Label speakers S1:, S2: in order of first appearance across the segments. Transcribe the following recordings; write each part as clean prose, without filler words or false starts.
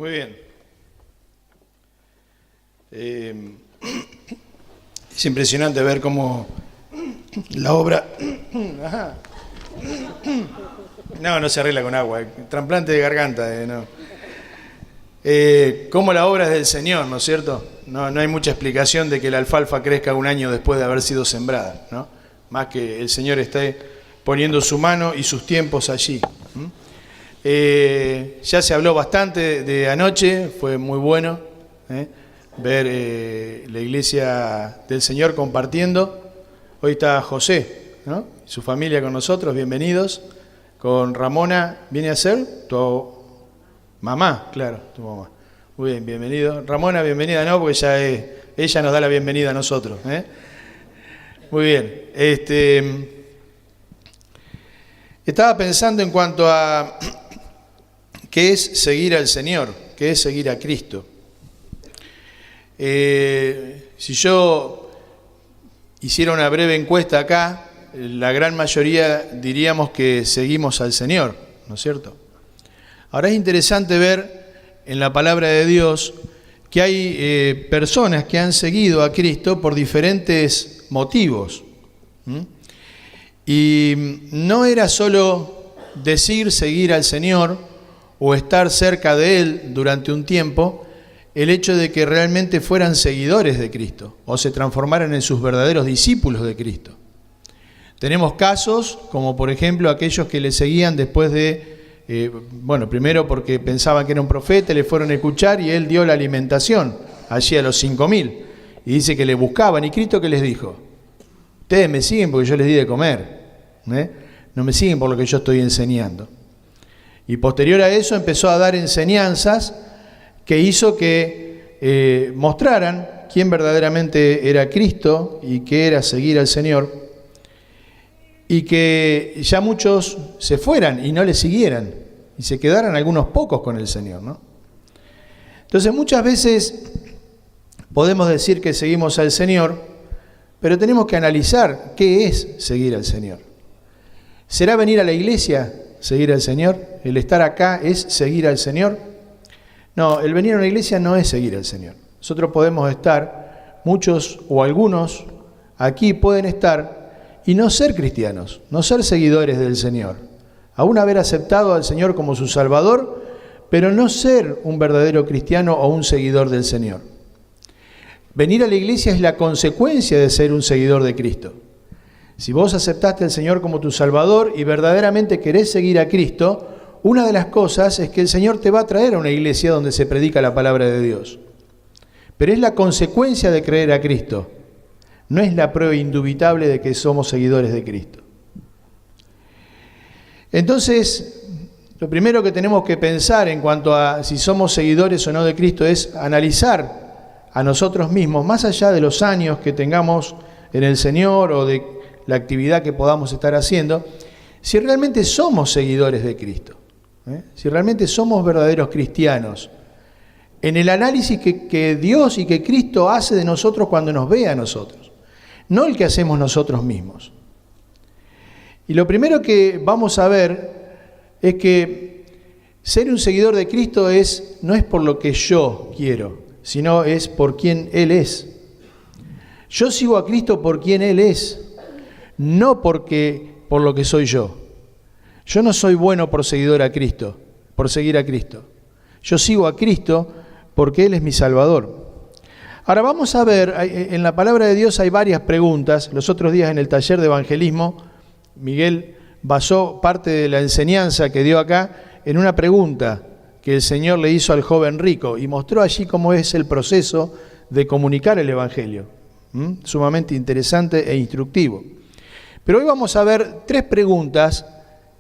S1: Muy bien. Es impresionante ver cómo la obra... No se arregla con agua. Trasplante de garganta, no. Cómo la obra es del Señor, ¿no es cierto? No hay mucha explicación de que la alfalfa crezca un año después de haber sido sembrada, ¿no? Más que el Señor esté poniendo su mano y sus tiempos allí. Ya se habló bastante de anoche, fue muy bueno ver la iglesia del Señor compartiendo. Hoy está José, ¿no? Su familia con nosotros, bienvenidos. Con Ramona, ¿viene a ser tu mamá? Claro, tu mamá. Muy bien, bienvenido. Ramona, bienvenida, no, porque ella nos da la bienvenida a nosotros. Muy bien. Estaba pensando en cuanto a qué es seguir al Señor, qué es seguir a Cristo. Si yo hiciera una breve encuesta acá, la gran mayoría diríamos que seguimos al Señor, ¿no es cierto? Ahora es interesante ver en la palabra de Dios que hay personas que han seguido a Cristo por diferentes motivos. Y no era solo decir seguir al Señor o estar cerca de Él durante un tiempo, el hecho de que realmente fueran seguidores de Cristo o se transformaran en sus verdaderos discípulos de Cristo. Tenemos casos como por ejemplo aquellos que le seguían después de, primero porque pensaban que era un profeta, le fueron a escuchar y él dio la alimentación allí a los 5.000. Y dice que le buscaban. ¿Y Cristo qué les dijo? Ustedes me siguen porque yo les di de comer. No me siguen por lo que yo estoy enseñando. Y posterior a eso empezó a dar enseñanzas que hizo que mostraran quién verdaderamente era Cristo y qué era seguir al Señor. Y que ya muchos se fueran y no le siguieran, y se quedaran algunos pocos con el Señor, ¿no? Entonces muchas veces podemos decir que seguimos al Señor, pero tenemos que analizar qué es seguir al Señor. ¿Será venir a la iglesia seguir al Señor? ¿El estar acá es seguir al Señor? No, el venir a una iglesia no es seguir al Señor. Nosotros podemos estar, muchos o algunos aquí pueden estar y no ser cristianos, no ser seguidores del Señor. Aún haber aceptado al Señor como su Salvador, pero no ser un verdadero cristiano o un seguidor del Señor. Venir a la iglesia es la consecuencia de ser un seguidor de Cristo. Si vos aceptaste al Señor como tu Salvador y verdaderamente querés seguir a Cristo, una de las cosas es que el Señor te va a traer a una iglesia donde se predica la palabra de Dios. Pero es la consecuencia de creer a Cristo. No es la prueba indubitable de que somos seguidores de Cristo. Entonces, lo primero que tenemos que pensar en cuanto a si somos seguidores o no de Cristo es analizar a nosotros mismos, más allá de los años que tengamos en el Señor o de la actividad que podamos estar haciendo, si realmente somos seguidores de Cristo, si realmente somos verdaderos cristianos, en el análisis que Dios y que Cristo hace de nosotros cuando nos ve a nosotros. No el que hacemos nosotros mismos. Y lo primero que vamos a ver es que ser un seguidor de Cristo no es por lo que yo quiero, sino es por quien Él es. Yo sigo a Cristo por quien Él es, no por lo que soy yo. Yo no soy bueno por seguir a Cristo. Yo sigo a Cristo porque Él es mi Salvador. Ahora vamos a ver, en la palabra de Dios hay varias preguntas. Los otros días en el taller de evangelismo, Miguel basó parte de la enseñanza que dio acá en una pregunta que el Señor le hizo al joven rico y mostró allí cómo es el proceso de comunicar el Evangelio. Sumamente interesante e instructivo. Pero hoy vamos a ver tres preguntas,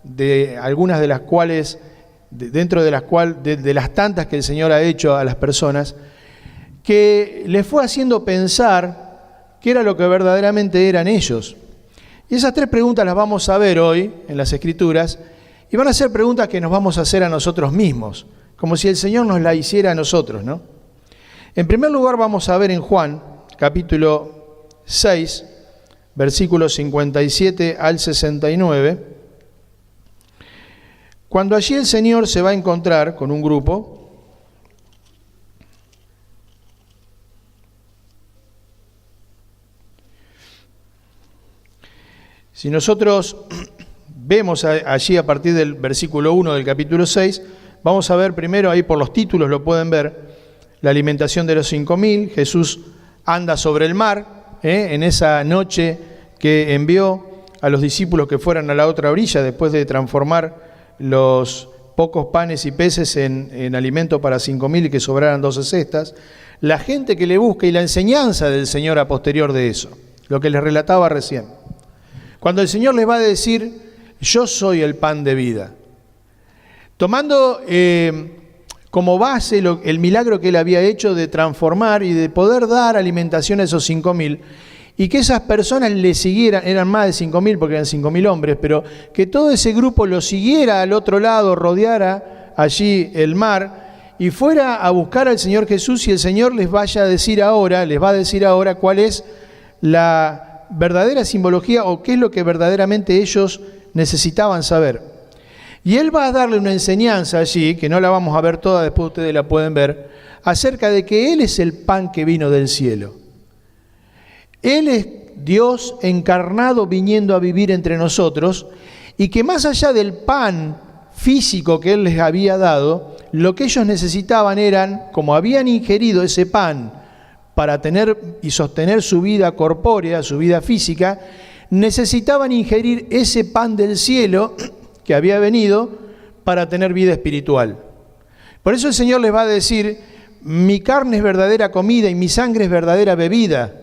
S1: de algunas de las cuales, dentro de las tantas que el Señor ha hecho a las personas, que les fue haciendo pensar qué era lo que verdaderamente eran ellos. Y esas tres preguntas las vamos a ver hoy en las Escrituras, y van a ser preguntas que nos vamos a hacer a nosotros mismos, como si el Señor nos la hiciera a nosotros, ¿no? En primer lugar vamos a ver en Juan, capítulo 6, versículos 57 al 69, cuando allí el Señor se va a encontrar con un grupo Si nosotros vemos allí a partir del versículo 1 del capítulo 6, vamos a ver primero, ahí por los títulos lo pueden ver, la alimentación de los 5.000, Jesús anda sobre el mar, en esa noche que envió a los discípulos que fueran a la otra orilla después de transformar los pocos panes y peces en alimento para 5.000 y que sobraran 12 cestas, la gente que le busca y la enseñanza del Señor a posterior de eso, lo que les relataba recién. Cuando el Señor les va a decir, yo soy el pan de vida, tomando como base el milagro que Él había hecho de transformar y de poder dar alimentación a esos 5.000, y que esas personas le siguieran, eran más de 5.000 porque eran 5.000 hombres, pero que todo ese grupo lo siguiera al otro lado, rodeara allí el mar y fuera a buscar al Señor Jesús, y el Señor les va a decir ahora cuál es la verdadera simbología o qué es lo que verdaderamente ellos necesitaban saber. Y Él va a darle una enseñanza allí, que no la vamos a ver toda, después ustedes la pueden ver, acerca de que Él es el pan que vino del cielo. Él es Dios encarnado viniendo a vivir entre nosotros, y que más allá del pan físico que Él les había dado, lo que ellos necesitaban eran, como habían ingerido ese pan para tener y sostener su vida corpórea, su vida física, necesitaban ingerir ese pan del cielo que había venido para tener vida espiritual. Por eso el Señor les va a decir, mi carne es verdadera comida y mi sangre es verdadera bebida.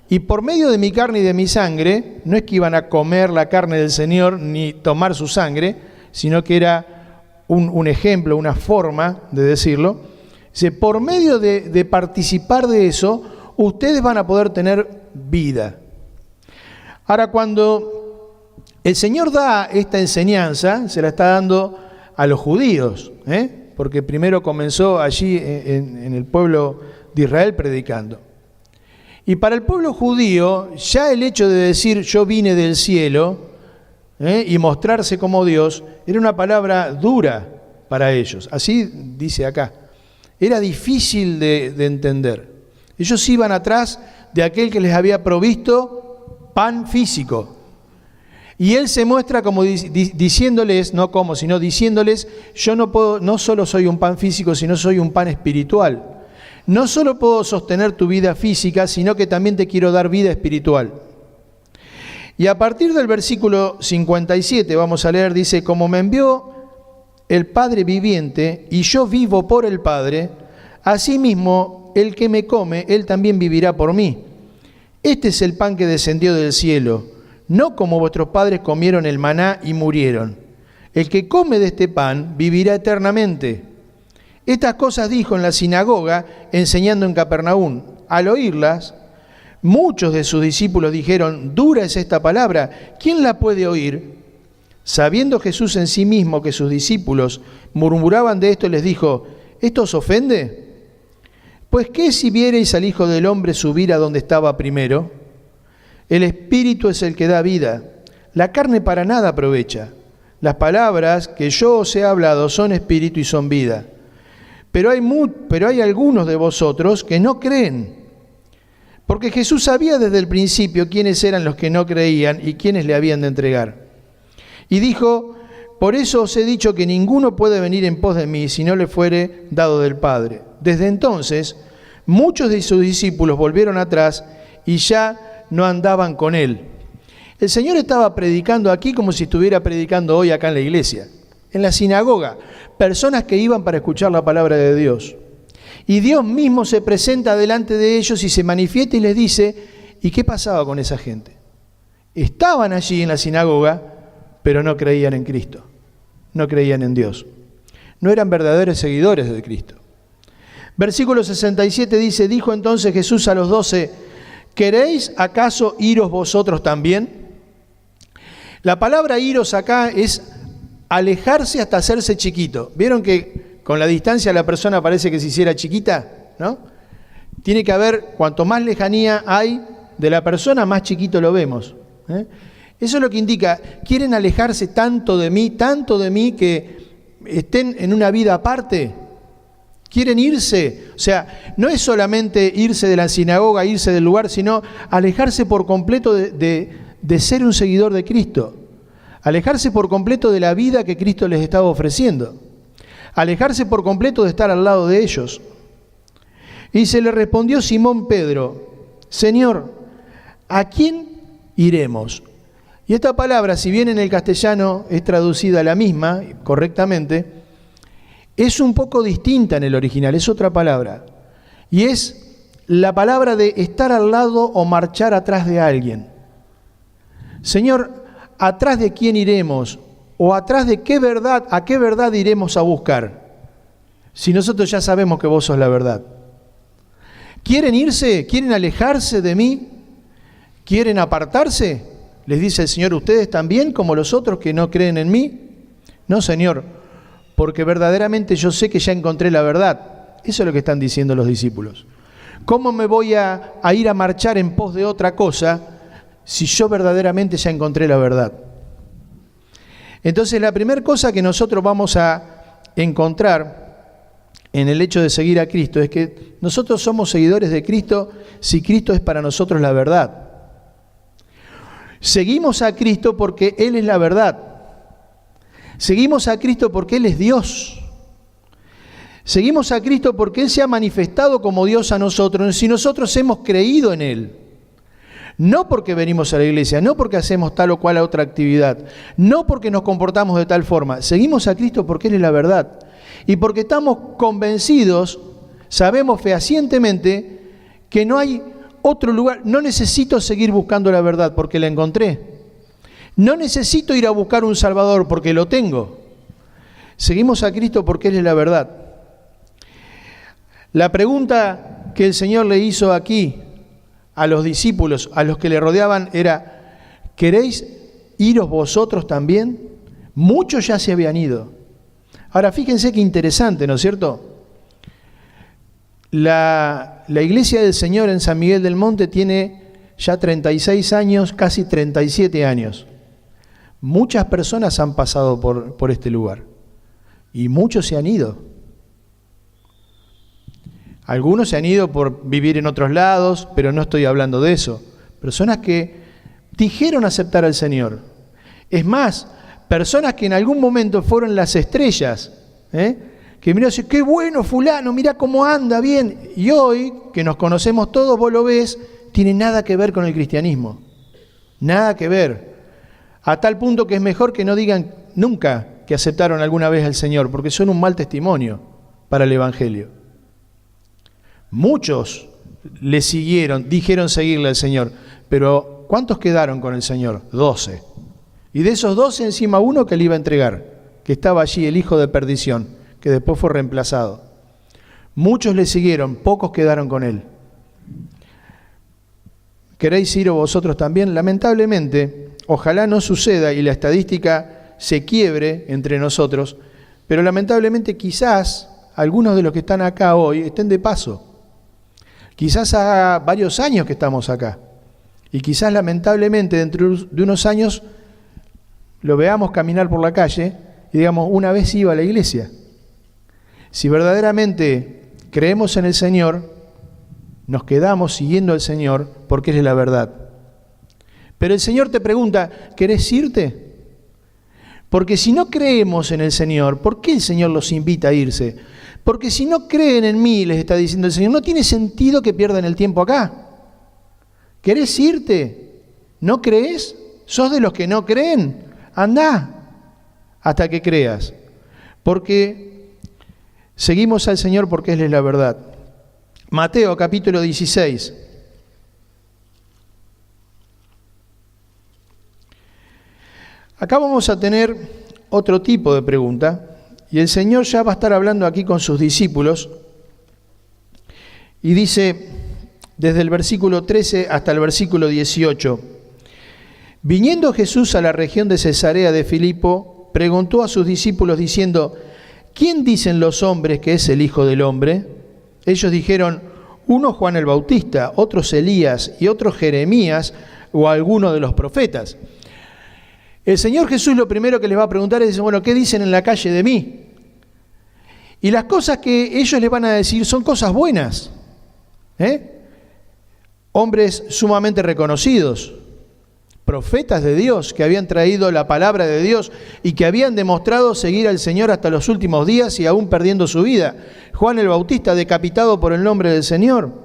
S1: Y por medio de mi carne y de mi sangre, no es que iban a comer la carne del Señor ni tomar su sangre, sino que era un ejemplo, una forma de decirlo. Dice, por medio de participar de eso, ustedes van a poder tener vida. Ahora, cuando el Señor da esta enseñanza, se la está dando a los judíos, porque primero comenzó allí en el pueblo de Israel predicando. Y para el pueblo judío, ya el hecho de decir yo vine del cielo y mostrarse como Dios, era una palabra dura para ellos. Así dice acá. Era difícil de entender. Ellos iban atrás de aquel que les había provisto pan físico. Y Él se muestra como diciéndoles, no como, sino diciéndoles, yo no solo soy un pan físico, sino soy un pan espiritual. No solo puedo sostener tu vida física, sino que también te quiero dar vida espiritual. Y a partir del versículo 57, vamos a leer, dice, como me envió el Padre viviente y yo vivo por el Padre, asimismo el que me come, él también vivirá por mí. Este es el pan que descendió del cielo, no como vuestros padres comieron el maná y murieron. El que come de este pan vivirá eternamente. Estas cosas dijo en la sinagoga, enseñando en Capernaum. Al oírlas, muchos de sus discípulos dijeron, dura es esta palabra, ¿quién la puede oír? Sabiendo Jesús en sí mismo que sus discípulos murmuraban de esto, les dijo, ¿esto os ofende? Pues ¿qué si viereis al Hijo del Hombre subir a donde estaba primero? El Espíritu es el que da vida, la carne para nada aprovecha. Las palabras que yo os he hablado son espíritu y son vida. Pero hay algunos de vosotros que no creen, porque Jesús sabía desde el principio quiénes eran los que no creían y quiénes le habían de entregar. Y dijo, por eso os he dicho que ninguno puede venir en pos de mí si no le fuere dado del Padre. Desde entonces, muchos de sus discípulos volvieron atrás y ya no andaban con él. El Señor estaba predicando aquí como si estuviera predicando hoy acá en la iglesia, en la sinagoga, personas que iban para escuchar la palabra de Dios. Y Dios mismo se presenta delante de ellos y se manifiesta y les dice, ¿y qué pasaba con esa gente? Estaban allí en la sinagoga, pero no creían en Cristo, no creían en Dios. No eran verdaderos seguidores de Cristo. Versículo 67 dice, dijo entonces Jesús a los 12, ¿queréis acaso iros vosotros también? La palabra iros acá es alejarse hasta hacerse chiquito. ¿Vieron que con la distancia la persona parece que se hiciera chiquita? ¿No? Tiene que haber, cuanto más lejanía hay de la persona, más chiquito lo vemos. Eso es lo que indica, quieren alejarse tanto de mí que estén en una vida aparte. Quieren irse, o sea, no es solamente irse de la sinagoga, irse del lugar, sino alejarse por completo de de ser un seguidor de Cristo, alejarse por completo de la vida que Cristo les estaba ofreciendo, alejarse por completo de estar al lado de ellos. Y se le respondió Simón Pedro: Señor, ¿a quién iremos? Y esta palabra, si bien en el castellano es traducida la misma, correctamente, es un poco distinta en el original, es otra palabra. Y es la palabra de estar al lado o marchar atrás de alguien. Señor, ¿atrás de quién iremos? ¿O atrás de qué verdad, a qué verdad iremos a buscar? Si nosotros ya sabemos que vos sos la verdad. ¿Quieren irse? ¿Quieren alejarse de mí? ¿Quieren apartarse? Les dice el Señor: ¿ustedes también como los otros que no creen en mí? No, Señor, porque verdaderamente yo sé que ya encontré la verdad. Eso es lo que están diciendo los discípulos. ¿Cómo me voy a ir a marchar en pos de otra cosa si yo verdaderamente ya encontré la verdad? Entonces, la primera cosa que nosotros vamos a encontrar en el hecho de seguir a Cristo es que nosotros somos seguidores de Cristo si Cristo es para nosotros la verdad. Seguimos a Cristo porque Él es la verdad. Seguimos a Cristo porque Él es Dios. Seguimos a Cristo porque Él se ha manifestado como Dios a nosotros si nosotros hemos creído en Él. No porque venimos a la iglesia, no porque hacemos tal o cual otra actividad, no porque nos comportamos de tal forma. Seguimos a Cristo porque Él es la verdad. Y porque estamos convencidos, sabemos fehacientemente que no hay otro lugar. No necesito seguir buscando la verdad porque la encontré. No necesito ir a buscar un Salvador porque lo tengo. Seguimos a Cristo porque Él es la verdad. La pregunta que el Señor le hizo aquí a los discípulos, a los que le rodeaban, era: ¿queréis iros vosotros también? Muchos ya se habían ido. Ahora, fíjense qué interesante, ¿no es cierto? La iglesia del Señor en San Miguel del Monte tiene ya 36 años, casi 37 años. Muchas personas han pasado por este lugar y muchos se han ido. Algunos se han ido por vivir en otros lados, pero no estoy hablando de eso. Personas que dijeron aceptar al Señor. Es más, personas que en algún momento fueron las estrellas, que mirá, qué bueno fulano, mirá cómo anda, bien. Y hoy, que nos conocemos todos, vos lo ves, tiene nada que ver con el cristianismo. Nada que ver. A tal punto que es mejor que no digan nunca que aceptaron alguna vez al Señor, porque son un mal testimonio para el Evangelio. Muchos le siguieron, dijeron seguirle al Señor, pero ¿cuántos quedaron con el Señor? 12. Y de esos 12 encima uno que le iba a entregar, que estaba allí, el hijo de perdición, que después fue reemplazado. Muchos le siguieron, pocos quedaron con él. ¿Queréis ir vosotros también? Lamentablemente, ojalá no suceda y la estadística se quiebre entre nosotros, pero lamentablemente quizás algunos de los que están acá hoy estén de paso. Quizás haga varios años que estamos acá. Y quizás lamentablemente dentro de unos años lo veamos caminar por la calle y digamos: una vez iba a la iglesia. Si verdaderamente creemos en el Señor, nos quedamos siguiendo al Señor porque Él es la verdad. Pero el Señor te pregunta: ¿querés irte? Porque si no creemos en el Señor, ¿por qué el Señor los invita a irse? Porque si no creen en mí, les está diciendo el Señor, no tiene sentido que pierdan el tiempo acá. ¿Querés irte? ¿No crees? ¿Sos de los que no creen? Andá hasta que creas. Porque seguimos al Señor porque Él es la verdad. Mateo capítulo 16. Acá vamos a tener otro tipo de pregunta. Y el Señor ya va a estar hablando aquí con sus discípulos y dice desde el versículo 13 hasta el versículo 18: Viniendo Jesús a la región de Cesarea de Filipo, preguntó a sus discípulos diciendo: ¿Quién dicen los hombres que es el Hijo del Hombre? Ellos dijeron: uno Juan el Bautista, otros Elías y otros Jeremías o alguno de los profetas. El Señor Jesús lo primero que les va a preguntar es: bueno, ¿qué dicen en la calle de mí? Y las cosas que ellos le van a decir son cosas buenas. Hombres sumamente reconocidos, profetas de Dios que habían traído la palabra de Dios y que habían demostrado seguir al Señor hasta los últimos días y aún perdiendo su vida. Juan el Bautista decapitado por el nombre del Señor.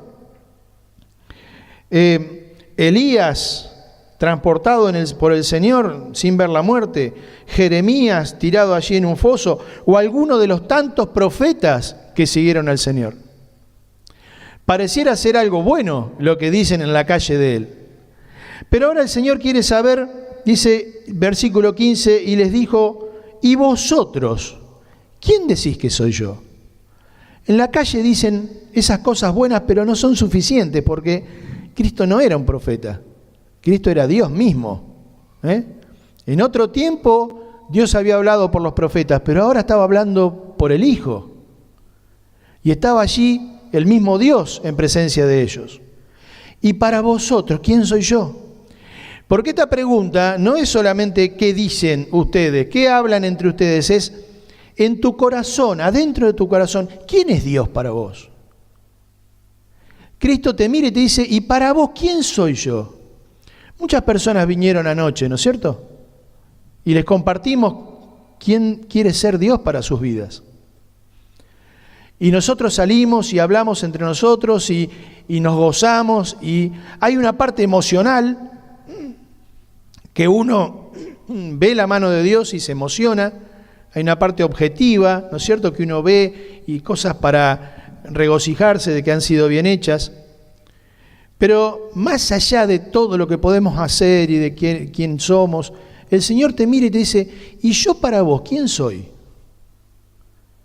S1: Elías transportado por el Señor sin ver la muerte. Jeremías tirado allí en un foso. O alguno de los tantos profetas que siguieron al Señor. Pareciera ser algo bueno lo que dicen en la calle de Él. Pero ahora el Señor quiere saber, dice versículo 15, y les dijo, ¿y vosotros? ¿Quién decís que soy yo? En la calle dicen esas cosas buenas, pero no son suficientes, porque Cristo no era un profeta. Cristo era Dios mismo. En otro tiempo Dios había hablado por los profetas, pero ahora estaba hablando por el Hijo. Y estaba allí el mismo Dios en presencia de ellos. Y para vosotros, ¿quién soy yo? Porque esta pregunta no es solamente qué dicen ustedes, qué hablan entre ustedes, es en tu corazón, adentro de tu corazón, ¿quién es Dios para vos? Cristo te mira y te dice, ¿y para vos quién soy yo? Muchas personas vinieron anoche, ¿no es cierto? Y les compartimos quién quiere ser Dios para sus vidas. Y nosotros salimos y hablamos entre nosotros y nos gozamos, y hay una parte emocional que uno ve la mano de Dios y se emociona. Hay una parte objetiva, ¿no es cierto?, que uno ve y cosas para regocijarse de que han sido bien hechas. Pero más allá de todo lo que podemos hacer y de quién somos, el Señor te mira y te dice, ¿y yo para vos quién soy?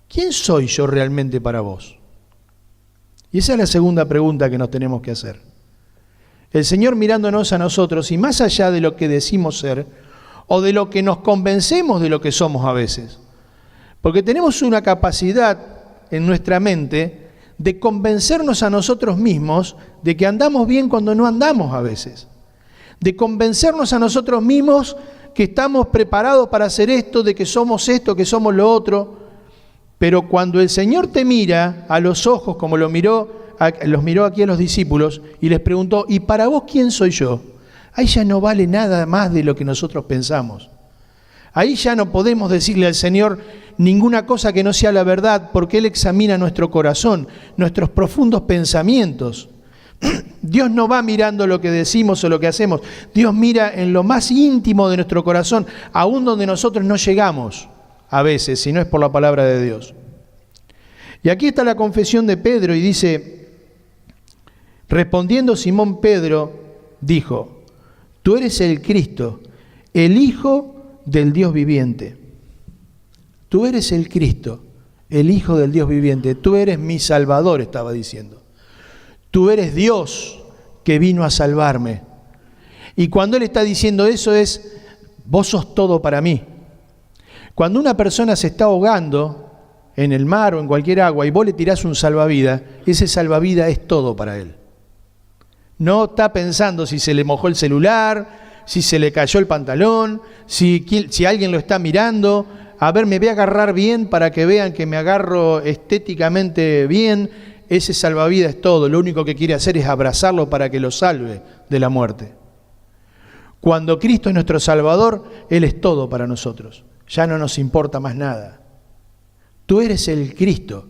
S1: ¿Quién soy yo realmente para vos? Y esa es la segunda pregunta que nos tenemos que hacer. El Señor mirándonos a nosotros, y más allá de lo que decimos ser, o de lo que nos convencemos de lo que somos a veces. Porque tenemos una capacidad en nuestra mente de convencernos a nosotros mismos de que andamos bien cuando no andamos a veces. De convencernos a nosotros mismos que estamos preparados para hacer esto, de que somos esto, que somos lo otro. Pero cuando el Señor te mira a los ojos, como los miró aquí a los discípulos, y les preguntó, ¿y para vos quién soy yo? Ahí ya no vale nada más de lo que nosotros pensamos. Ahí ya no podemos decirle al Señor ninguna cosa que no sea la verdad, porque Él examina nuestro corazón, nuestros profundos pensamientos. Dios no va mirando lo que decimos o lo que hacemos. Dios mira en lo más íntimo de nuestro corazón, aún donde nosotros no llegamos a veces, si no es por la palabra de Dios. Y aquí está la confesión de Pedro, y dice, respondiendo Simón Pedro, dijo, tú eres el Cristo, el Hijo del Dios viviente. Tú eres el Cristo, el Hijo del Dios viviente. Tú eres mi Salvador, estaba diciendo. Tú eres Dios que vino a salvarme. Y cuando Él está diciendo eso es, vos sos todo para mí. Cuando una persona se está ahogando en el mar o en cualquier agua y vos le tirás un salvavidas, ese salvavidas es todo para él. No está pensando si se le mojó el celular, si se le cayó el pantalón, si alguien lo está mirando. A ver, me voy a agarrar bien para que vean que me agarro estéticamente bien. Ese salvavidas es todo. Lo único que quiere hacer es abrazarlo para que lo salve de la muerte. Cuando Cristo es nuestro Salvador, Él es todo para nosotros. Ya no nos importa más nada. Tú eres el Cristo.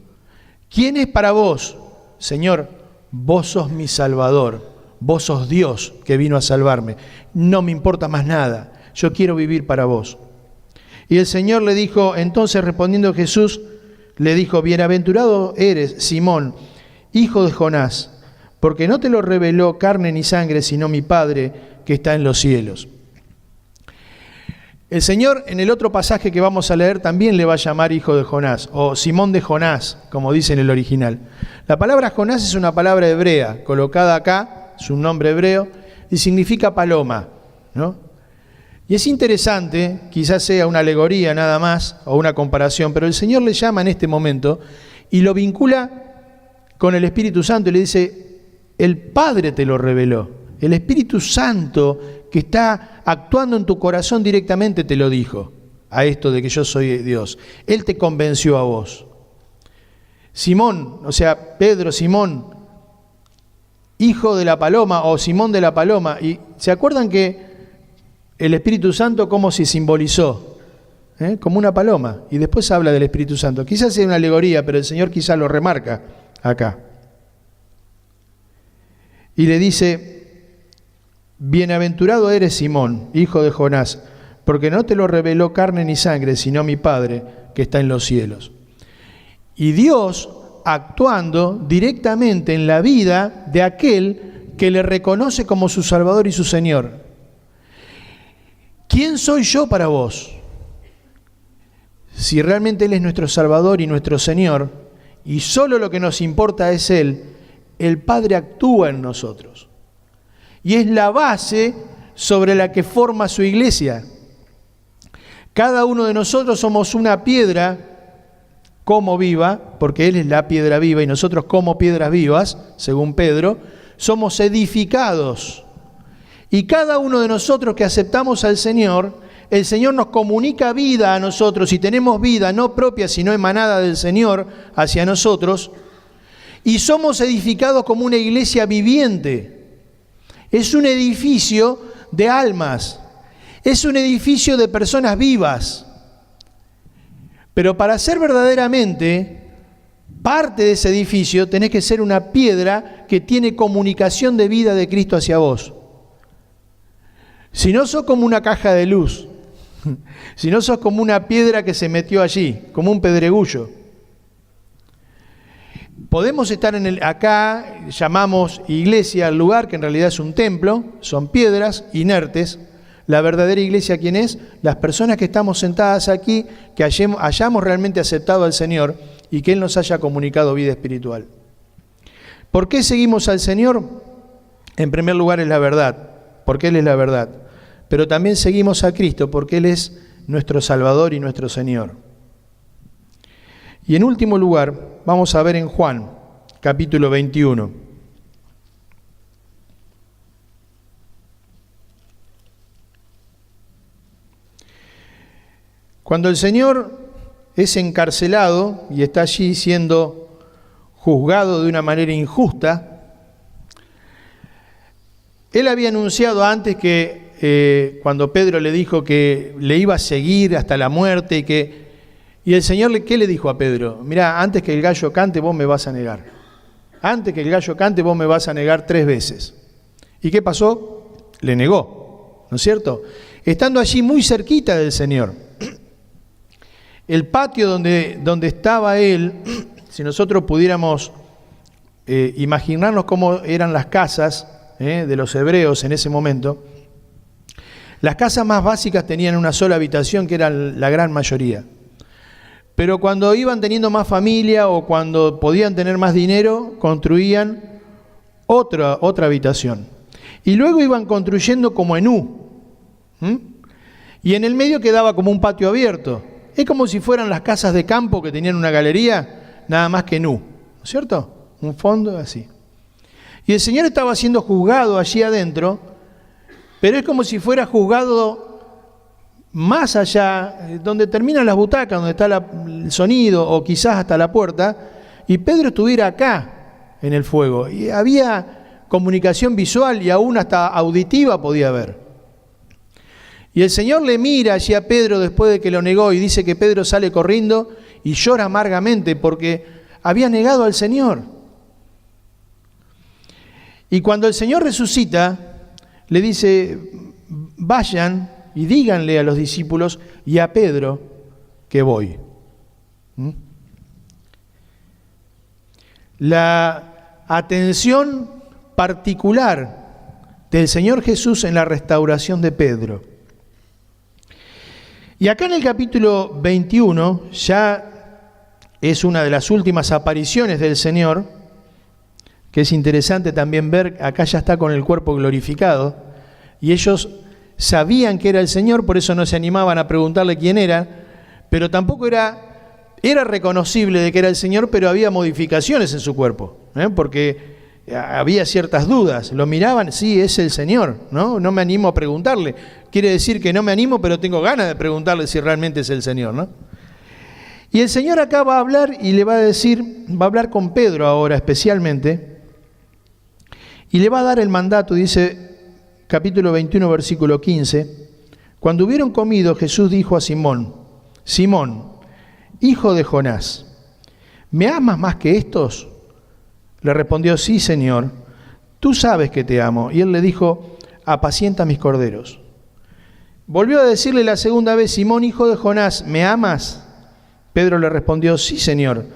S1: ¿Quién es para vos? Señor, vos sos mi Salvador. Vos sos Dios que vino a salvarme. No me importa más nada. Yo quiero vivir para vos. Y el Señor le dijo, entonces respondiendo Jesús, le dijo, bienaventurado eres, Simón, hijo de Jonás, porque no te lo reveló carne ni sangre, sino mi Padre que está en los cielos. El Señor, en el otro pasaje que vamos a leer, también le va a llamar hijo de Jonás, o Simón de Jonás, como dice en el original. La palabra Jonás es una palabra hebrea, colocada acá, es un nombre hebreo, y significa paloma, ¿no? Y es interesante, quizás sea una alegoría nada más, o una comparación, pero el Señor le llama en este momento, y lo vincula con el Espíritu Santo, y le dice, el Padre te lo reveló, el Espíritu Santo que está actuando en tu corazón directamente te lo dijo, a esto de que yo soy Dios. Él te convenció a vos. Simón, o sea, Pedro, Simón, hijo de la paloma o Simón de la paloma. Y ¿se acuerdan que el Espíritu Santo cómo se simbolizó, como una paloma, y después habla del Espíritu Santo. Quizás sea una alegoría, pero el Señor quizás lo remarca acá. Y le dice: bienaventurado eres, Simón, hijo de Jonás, porque no te lo reveló carne ni sangre, sino mi Padre que está en los cielos. Y Dios actuando directamente en la vida de aquel que le reconoce como su Salvador y su Señor. ¿Quién soy yo para vos? Si realmente Él es nuestro Salvador y nuestro Señor, y solo lo que nos importa es Él, el Padre actúa en nosotros. Y es la base sobre la que forma su iglesia. Cada uno de nosotros somos una piedra como viva, porque Él es la piedra viva y nosotros como piedras vivas, según Pedro, somos edificados. Y cada uno de nosotros que aceptamos al Señor, el Señor nos comunica vida a nosotros y tenemos vida no propia, sino emanada del Señor hacia nosotros, y somos edificados como una iglesia viviente. Es un edificio de almas, es un edificio de personas vivas. Pero para ser verdaderamente parte de ese edificio, tenés que ser una piedra que tiene comunicación de vida de Cristo hacia vos. Si no sos como una caja de luz, si no sos como una piedra que se metió allí, como un pedregullo. Podemos estar acá, llamamos iglesia al lugar que en realidad es un templo, son piedras inertes. La verdadera iglesia, ¿quién es? Las personas que estamos sentadas aquí, que hayamos realmente aceptado al Señor y que Él nos haya comunicado vida espiritual. ¿Por qué seguimos al Señor? En primer lugar es la verdad, porque Él es la verdad. Pero también seguimos a Cristo porque Él es nuestro Salvador y nuestro Señor. Y en último lugar, vamos a ver en Juan, capítulo 21. Cuando el Señor es encarcelado y está allí siendo juzgado de una manera injusta, Él había anunciado antes que cuando Pedro le dijo que le iba a seguir hasta la muerte y el Señor, ¿qué le dijo a Pedro? Mirá, antes que el gallo cante vos me vas a negar. Antes que el gallo cante vos me vas a negar 3 veces. ¿Y qué pasó? Le negó, ¿no es cierto? Estando allí muy cerquita del Señor. El patio donde estaba Él, si nosotros pudiéramos imaginarnos cómo eran las casas de los hebreos en ese momento, las casas más básicas tenían una sola habitación, que era la gran mayoría. Pero cuando iban teniendo más familia o cuando podían tener más dinero, construían otra habitación. Y luego iban construyendo como en U. Y en el medio quedaba como un patio abierto. Es como si fueran las casas de campo que tenían una galería, nada más que en U. ¿No es cierto? Un fondo así. Y el Señor estaba siendo juzgado allí adentro, pero es como si fuera juzgado más allá, donde terminan las butacas, donde está el sonido, o quizás hasta la puerta, y Pedro estuviera acá en el fuego. Y había comunicación visual y aún hasta auditiva podía haber. Y el Señor le mira allí a Pedro después de que lo negó y dice que Pedro sale corriendo y llora amargamente porque había negado al Señor. Y cuando el Señor resucita, le dice: vayan y díganle a los discípulos y a Pedro que voy. La atención particular del Señor Jesús en la restauración de Pedro. Y acá en el capítulo 21 ya es una de las últimas apariciones del Señor, que es interesante también ver, acá ya está con el cuerpo glorificado, y ellos sabían que era el Señor, por eso no se animaban a preguntarle quién era, pero tampoco era reconocible de que era el Señor, pero había modificaciones en su cuerpo, porque había ciertas dudas. Lo miraban, sí, es el Señor, ¿no? No me animo a preguntarle. Quiere decir que no me animo, pero tengo ganas de preguntarle si realmente es el Señor, ¿no? Y el Señor acá va a hablar y le va a decir, va a hablar con Pedro ahora especialmente, y le va a dar el mandato, dice capítulo 21, versículo 15, Cuando hubieron comido, Jesús dijo a Simón: Simón, hijo de Jonás, ¿me amas más que estos? Le respondió: sí, Señor, tú sabes que te amo. Y él le dijo: apacienta mis corderos. Volvió a decirle la segunda vez: Simón, hijo de Jonás, ¿me amas? Pedro le respondió: sí, Señor,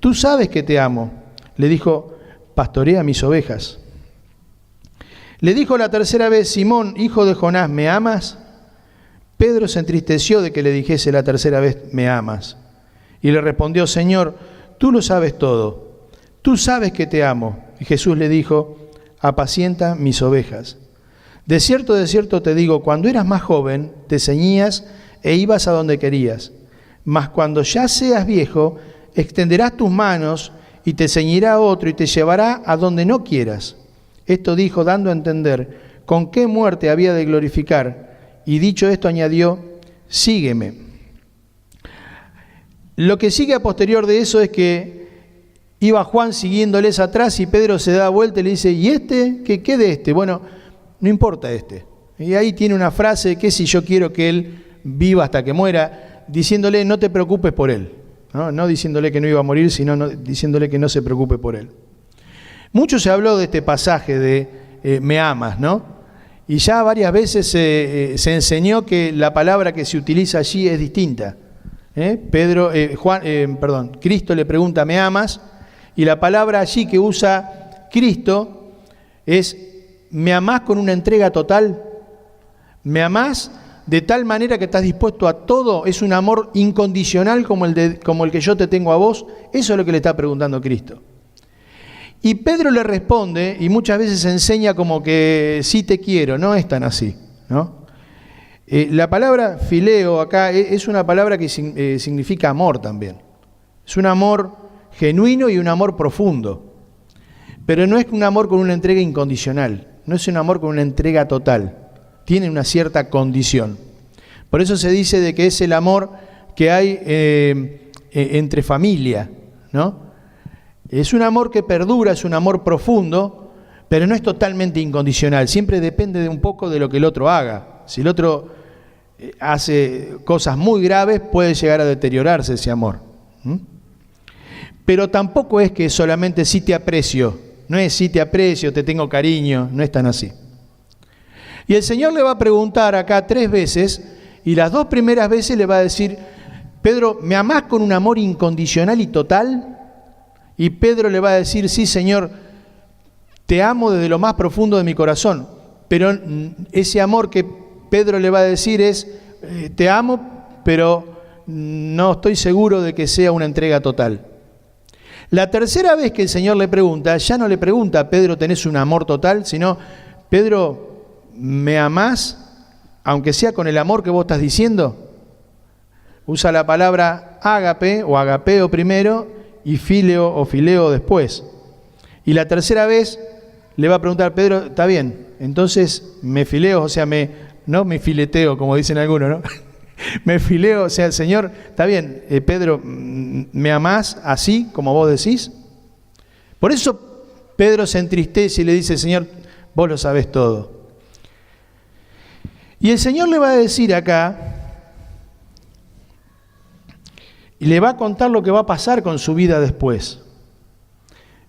S1: tú sabes que te amo. Le dijo: pastorea mis ovejas. Le dijo la tercera vez: Simón, hijo de Jonás, ¿me amas? Pedro se entristeció de que le dijese la tercera vez: ¿me amas? Y le respondió: Señor, tú lo sabes todo, tú sabes que te amo. Y Jesús le dijo: apacienta mis ovejas. De cierto te digo, cuando eras más joven, te ceñías e ibas a donde querías. Mas cuando ya seas viejo, extenderás tus manos y te ceñirá otro y te llevará a donde no quieras. Esto dijo, dando a entender con qué muerte había de glorificar. Y dicho esto añadió: sígueme. Lo que sigue a posterior de eso es que iba Juan siguiéndoles atrás y Pedro se da vuelta y le dice: ¿y este? ¿Qué de este? Bueno, no importa este. Y ahí tiene una frase que si yo quiero que él viva hasta que muera, diciéndole: no te preocupes por él. No diciéndole que no iba a morir, sino diciéndole que no se preocupe por él. Mucho se habló de este pasaje de me amas, ¿no? Y ya varias veces se enseñó que la palabra que se utiliza allí es distinta. Cristo le pregunta: ¿me amas? Y la palabra allí que usa Cristo es: ¿me amás con una entrega total? ¿Me amás de tal manera que estás dispuesto a todo? ¿Es un amor incondicional como el que yo te tengo a vos? Eso es lo que le está preguntando Cristo. Y Pedro le responde, y muchas veces enseña como que sí te quiero. No es tan así, ¿no? La palabra fileo acá es una palabra que significa amor también. Es un amor genuino y un amor profundo. Pero no es un amor con una entrega incondicional. No es un amor con una entrega total. Tiene una cierta condición. Por eso se dice de que es el amor que hay entre familia, ¿no? Es un amor que perdura, es un amor profundo, pero no es totalmente incondicional. Siempre depende de un poco de lo que el otro haga. Si el otro hace cosas muy graves, puede llegar a deteriorarse ese amor. Pero tampoco es que solamente sí te aprecio. No es sí te aprecio, te tengo cariño. No es tan así. Y el Señor le va a preguntar acá 3 veces, y las 2 primeras veces le va a decir: Pedro, ¿me amás con un amor incondicional y total? Y Pedro le va a decir: sí, Señor, te amo desde lo más profundo de mi corazón. Pero ese amor que Pedro le va a decir es: te amo, pero no estoy seguro de que sea una entrega total. La tercera vez que el Señor le pregunta, ya no le pregunta: Pedro, ¿tenés un amor total? Sino: Pedro, ¿me amás, aunque sea con el amor que vos estás diciendo? Usa la palabra ágape o agapeo primero y fileo o fileo después. Y la tercera vez le va a preguntar: Pedro, está bien, entonces me fileo, o sea, no me fileteo, como dicen algunos, ¿no? Me fileo, o sea, el Señor, está bien, Pedro, ¿me amás así como vos decís? Por eso Pedro se entristece y le dice: Señor, vos lo sabés todo. Y el Señor le va a decir acá, y le va a contar lo que va a pasar con su vida después.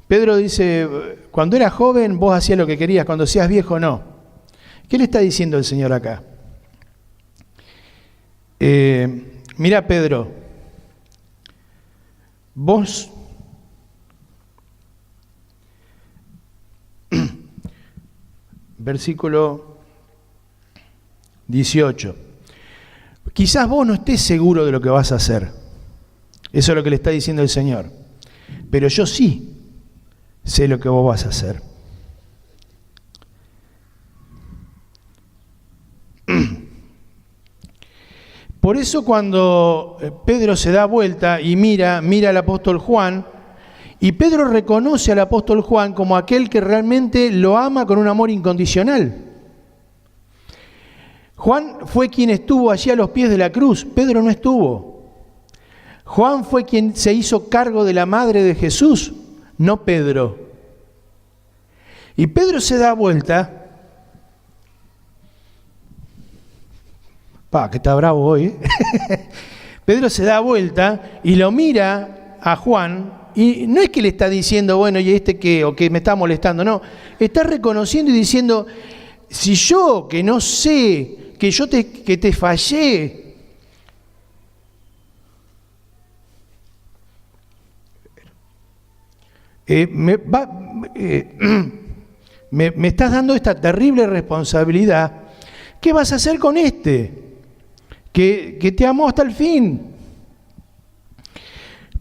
S1: Pedro dice: cuando eras joven vos hacías lo que querías, cuando seas viejo no. ¿Qué le está diciendo el Señor acá? Mira, Pedro, vos versículo 18. Quizás vos no estés seguro de lo que vas a hacer. Eso es lo que le está diciendo el Señor. Pero yo sí sé lo que vos vas a hacer. Por eso cuando Pedro se da vuelta y mira al apóstol Juan, y Pedro reconoce al apóstol Juan como aquel que realmente lo ama con un amor incondicional. Juan fue quien estuvo allí a los pies de la cruz, Pedro no estuvo. Juan fue quien se hizo cargo de la madre de Jesús, no Pedro. Y Pedro se da vuelta Que está bravo hoy, ¿eh? Pedro se da vuelta y lo mira a Juan, y no es que le está diciendo, bueno, ¿y este qué? O que me está molestando, no. Está reconociendo y diciendo, si yo que no sé, que te fallé, me estás dando esta terrible responsabilidad, ¿qué vas a hacer con este? Que te amó hasta el fin.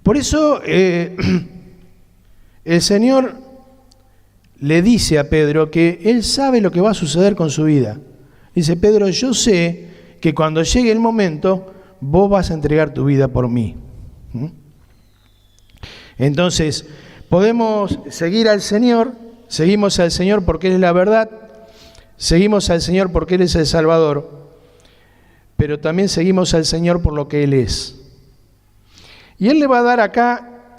S1: Por eso el Señor le dice a Pedro que Él sabe lo que va a suceder con su vida. Dice, Pedro, yo sé que cuando llegue el momento, vos vas a entregar tu vida por mí. Entonces, podemos seguir al Señor, seguimos al Señor porque Él es la verdad, seguimos al Señor porque Él es el Salvador, pero también seguimos al Señor por lo que Él es. Y Él le va a dar acá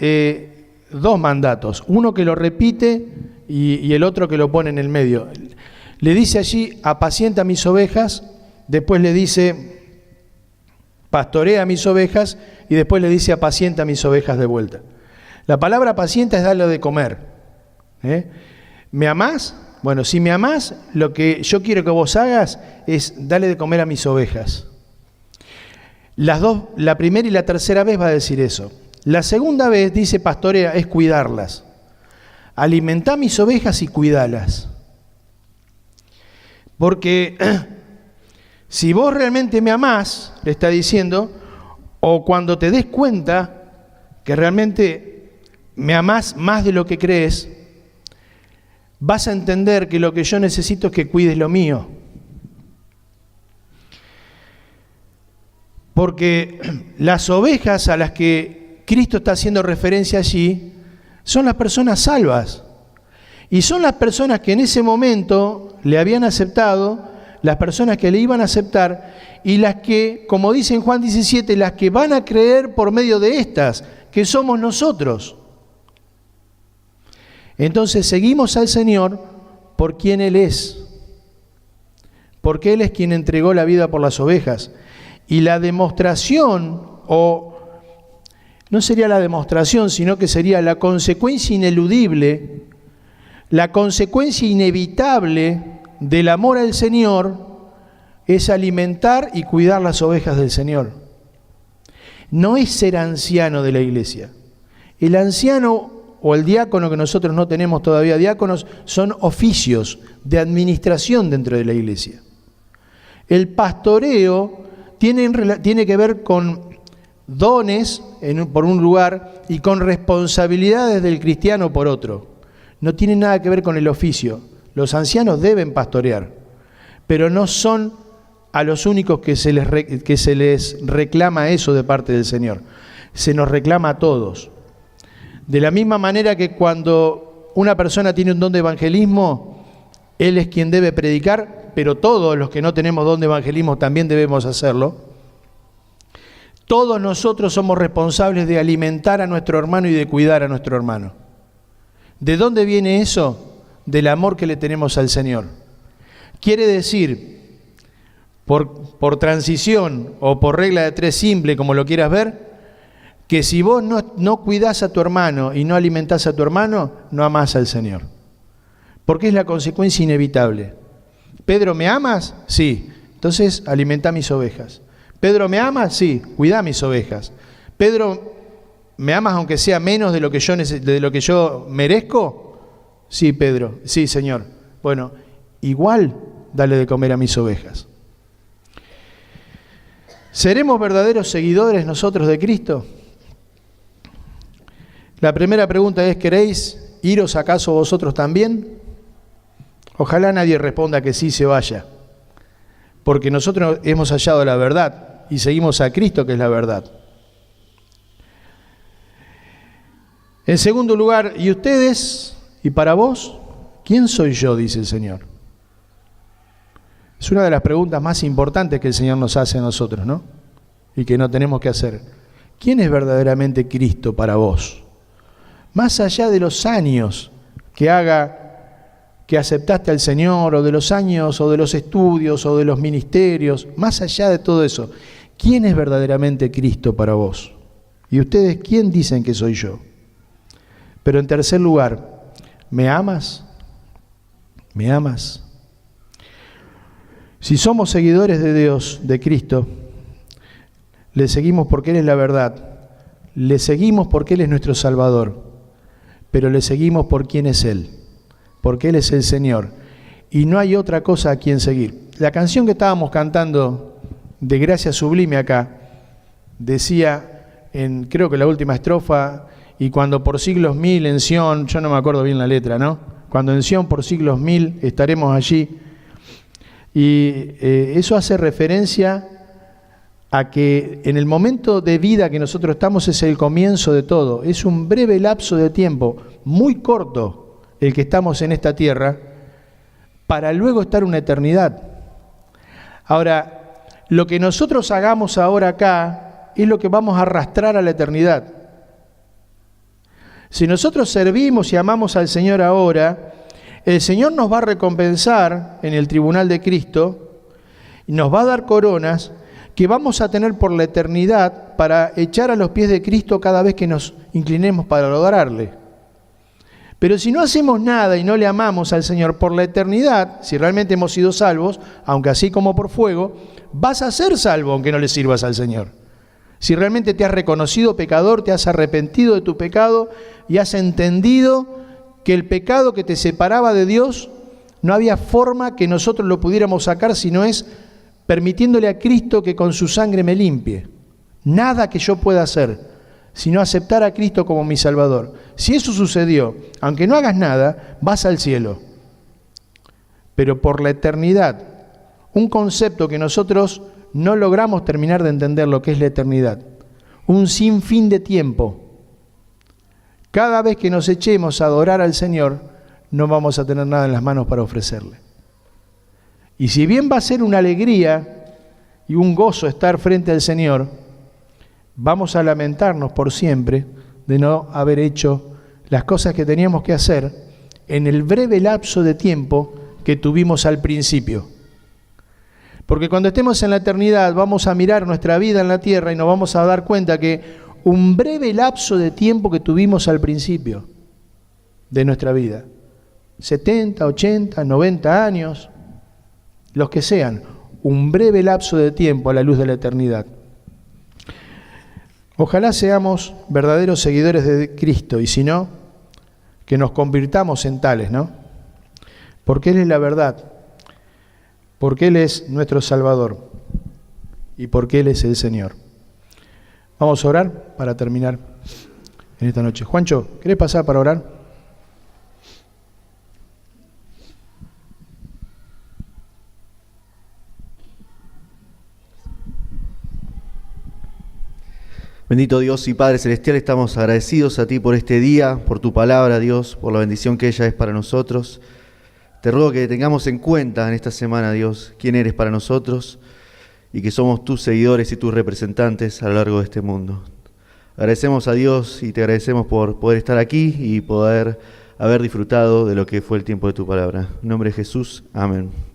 S1: dos mandatos, uno que lo repite y el otro que lo pone en el medio. Le dice allí, apacienta mis ovejas, después le dice, pastorea mis ovejas, y después le dice, apacienta mis ovejas de vuelta. La palabra apacienta es darle de comer. ¿Me amás? Bueno, si me amás, lo que yo quiero que vos hagas es darle de comer a mis ovejas. Las dos, la primera y la tercera vez va a decir eso. La segunda vez dice pastorea, es cuidarlas. Alimentá mis ovejas y cuidalas. Porque si vos realmente me amás, le está diciendo, o cuando te des cuenta que realmente me amás más de lo que crees, vas a entender que lo que yo necesito es que cuides lo mío. Porque las ovejas a las que Cristo está haciendo referencia allí son las personas salvas. Y son las personas que en ese momento le habían aceptado, las personas que le iban a aceptar, y las que, como dice en Juan 17, las que van a creer por medio de estas, que somos nosotros. Entonces seguimos al Señor por quien Él es. Porque Él es quien entregó la vida por las ovejas. Y la demostración, o no sería la demostración, sino que sería la consecuencia ineludible, la consecuencia inevitable del amor al Señor, es alimentar y cuidar las ovejas del Señor. No es ser anciano de la iglesia. El anciano o el diácono, que nosotros no tenemos todavía diáconos, son oficios de administración dentro de la iglesia. El pastoreo tiene que ver con dones por un lugar y con responsabilidades del cristiano por otro. No tiene nada que ver con el oficio. Los ancianos deben pastorear, pero no son a los únicos que se les reclama eso de parte del Señor. Se nos reclama a todos. De la misma manera que cuando una persona tiene un don de evangelismo, él es quien debe predicar, pero todos los que no tenemos don de evangelismo también debemos hacerlo. Todos nosotros somos responsables de alimentar a nuestro hermano y de cuidar a nuestro hermano. ¿De dónde viene eso? Del amor que le tenemos al Señor. Quiere decir, por transición o por regla de tres simple, como lo quieras ver, que si vos no cuidás a tu hermano y no alimentás a tu hermano, no amás al Señor. Porque es la consecuencia inevitable. ¿Pedro, me amas? Sí. Entonces, alimentá mis ovejas. ¿Pedro, me amas? Sí. Cuidá mis ovejas. ¿Pedro, me amas aunque sea menos de lo que yo merezco? Sí, Pedro. Sí, Señor. Bueno, igual dale de comer a mis ovejas. ¿Seremos verdaderos seguidores nosotros de Cristo? La primera pregunta es, ¿queréis iros acaso vosotros también? Ojalá nadie responda que sí se vaya, porque nosotros hemos hallado la verdad y seguimos a Cristo, que es la verdad. En segundo lugar, ¿y ustedes? ¿Y para vos? ¿Quién soy yo?, dice el Señor. Es una de las preguntas más importantes que el Señor nos hace a nosotros, ¿no? Y que no tenemos que hacer. ¿Quién es verdaderamente Cristo para vos? Más allá de los años que haga que aceptaste al Señor, o de los años, o de los estudios, o de los ministerios, más allá de todo eso, ¿quién es verdaderamente Cristo para vos? ¿Y ustedes quién dicen que soy yo? Pero en tercer lugar, ¿me amas? ¿Me amas? Si somos seguidores de Dios, de Cristo, le seguimos porque Él es la verdad, le seguimos porque Él es nuestro Salvador, pero le seguimos por quién es Él, porque Él es el Señor, y no hay otra cosa a quien seguir. La canción que estábamos cantando de Gracia Sublime acá, decía, creo que la última estrofa, y cuando por siglos mil en Sión, yo no me acuerdo bien la letra, ¿no? Cuando en Sión por siglos mil estaremos allí, y eso hace referencia a que en el momento de vida que nosotros estamos es el comienzo de todo, es un breve lapso de tiempo, muy corto el que estamos en esta tierra, para luego estar una eternidad. Ahora, lo que nosotros hagamos ahora acá es lo que vamos a arrastrar a la eternidad. Si nosotros servimos y amamos al Señor ahora, el Señor nos va a recompensar en el tribunal de Cristo y nos va a dar coronas que vamos a tener por la eternidad para echar a los pies de Cristo cada vez que nos inclinemos para adorarle. Pero si no hacemos nada y no le amamos al Señor por la eternidad, si realmente hemos sido salvos, aunque así como por fuego, vas a ser salvo aunque no le sirvas al Señor. Si realmente te has reconocido pecador, te has arrepentido de tu pecado y has entendido que el pecado que te separaba de Dios, no había forma que nosotros lo pudiéramos sacar si no es permitiéndole a Cristo que con su sangre me limpie. Nada que yo pueda hacer, sino aceptar a Cristo como mi Salvador. Si eso sucedió, aunque no hagas nada, vas al cielo. Pero por la eternidad, un concepto que nosotros no logramos terminar de entender lo que es la eternidad, un sinfín de tiempo. Cada vez que nos echemos a adorar al Señor, no vamos a tener nada en las manos para ofrecerle. Y si bien va a ser una alegría y un gozo estar frente al Señor, vamos a lamentarnos por siempre de no haber hecho las cosas que teníamos que hacer en el breve lapso de tiempo que tuvimos al principio. Porque cuando estemos en la eternidad vamos a mirar nuestra vida en la tierra y nos vamos a dar cuenta que un breve lapso de tiempo que tuvimos al principio de nuestra vida, 70, 80, 90 años, los que sean, un breve lapso de tiempo a la luz de la eternidad. Ojalá seamos verdaderos seguidores de Cristo y si no, que nos convirtamos en tales, ¿no? Porque Él es la verdad, porque Él es nuestro Salvador y porque Él es el Señor. Vamos a orar para terminar en esta noche. Juancho, ¿querés pasar para orar?
S2: Bendito Dios y Padre Celestial, estamos agradecidos a Ti por este día, por Tu palabra, Dios, por la bendición que ella es para nosotros. Te ruego que tengamos en cuenta en esta semana, Dios, quién eres para nosotros y que somos Tus seguidores y Tus representantes a lo largo de este mundo. Agradecemos a Dios y Te agradecemos por poder estar aquí y poder haber disfrutado de lo que fue el tiempo de Tu palabra. En nombre de Jesús, amén.